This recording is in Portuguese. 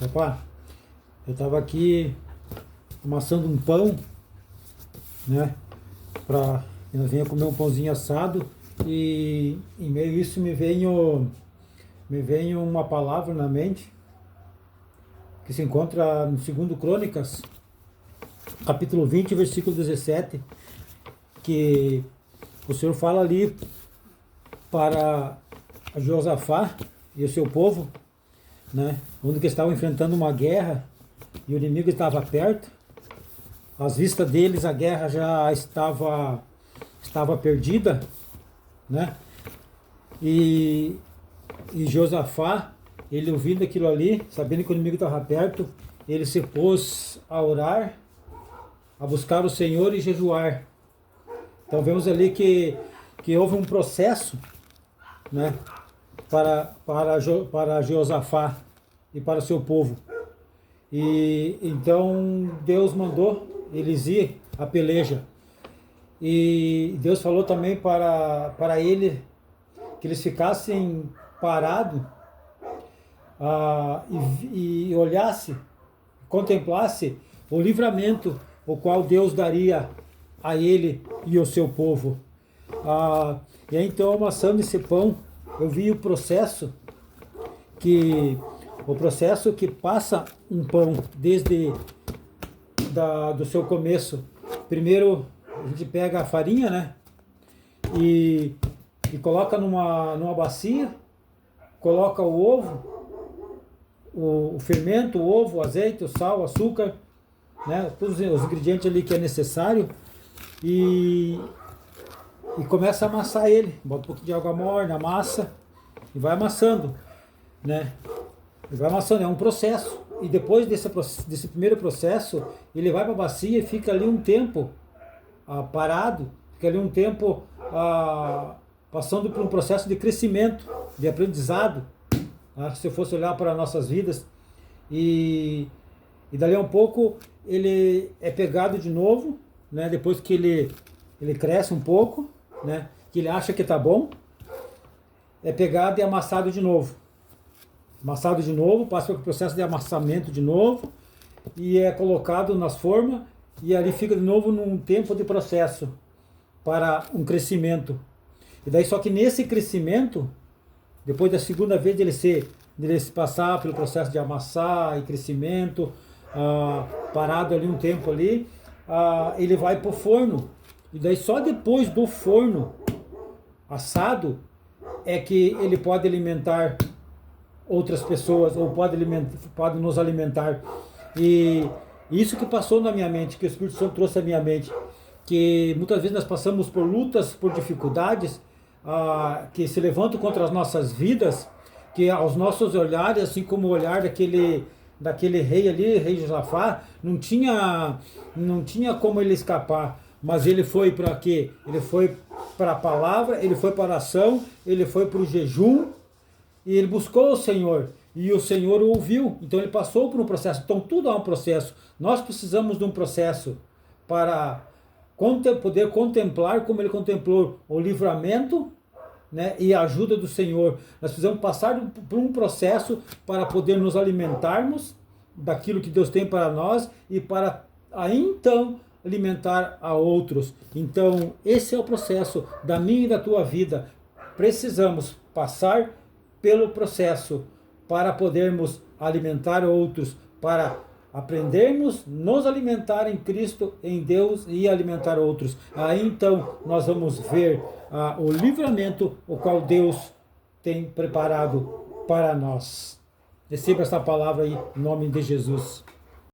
Opa, eu estava aqui amassando um pão, né? Nós vinha comer um pãozinho assado e em meio a isso me veio uma palavra na mente que se encontra no 2 Crônicas, capítulo 20, versículo 17, que o Senhor fala ali para Josafá e o seu povo, né? Onde que estavam enfrentando uma guerra e o inimigo estava perto. Às vistas deles a guerra já estava perdida, né? E Josafá, ele ouvindo aquilo ali, sabendo que o inimigo estava perto, ele se pôs a orar, a buscar o Senhor e jejuar. Então vemos ali que houve um processo, né, para Josafá e para o seu povo. E então Deus mandou eles ir à peleja. E Deus falou também para ele que eles ficassem parados e olhasse, contemplasse o livramento o qual Deus daria a ele e ao seu povo. E aí, então, amassando esse pão, eu vi o processo que passa um pão desde do seu começo. Primeiro a gente pega a farinha, né? E coloca numa bacia, coloca o ovo, o fermento, o ovo, o azeite, o sal, o açúcar, né? Todos os ingredientes ali que é necessário. E começa a amassar ele, bota um pouquinho de água morna, amassa e vai amassando, né? E vai amassando, é um processo. E depois desse primeiro processo, ele vai para a bacia e fica ali um tempo parado, fica ali um tempo passando por um processo de crescimento, de aprendizado. Se eu fosse olhar para nossas vidas, e dali a um pouco ele é pegado de novo, né? Depois que ele cresce um pouco, né? Que ele acha que está bom, é pegado e amassado de novo. Amassado de novo, passa pelo processo de amassamento de novo, e é colocado nas formas, e ali fica de novo num tempo de processo para um crescimento. E daí só que nesse crescimento, depois da segunda vez dele se passar pelo processo de amassar e crescimento, parado ali um tempo ali, ele vai para o forno. E daí só depois do forno assado é que ele pode alimentar outras pessoas, ou pode nos alimentar. E isso que passou na minha mente, que o Espírito Santo trouxe à minha mente, que muitas vezes nós passamos por lutas, por dificuldades, que se levantam contra as nossas vidas, que aos nossos olhares, assim como o olhar daquele rei ali, rei Josafá, não tinha como ele escapar. Mas ele foi para quê? Ele foi para a palavra, ele foi para a ação, ele foi para o jejum, e ele buscou o Senhor, e o Senhor o ouviu. Então ele passou por um processo. Então tudo há um processo. Nós precisamos de um processo para poder contemplar como ele contemplou o livramento, né, e a ajuda do Senhor. Nós precisamos passar por um processo para poder nos alimentarmos daquilo que Deus tem para nós e para aí então alimentar a outros. Então esse é o processo da minha e da tua vida. Precisamos passar pelo processo para podermos alimentar outros, para aprendermos nos alimentar em Cristo, em Deus, e alimentar outros. Aí então nós vamos ver o livramento o qual Deus tem preparado para nós. Receba essa palavra aí em nome de Jesus.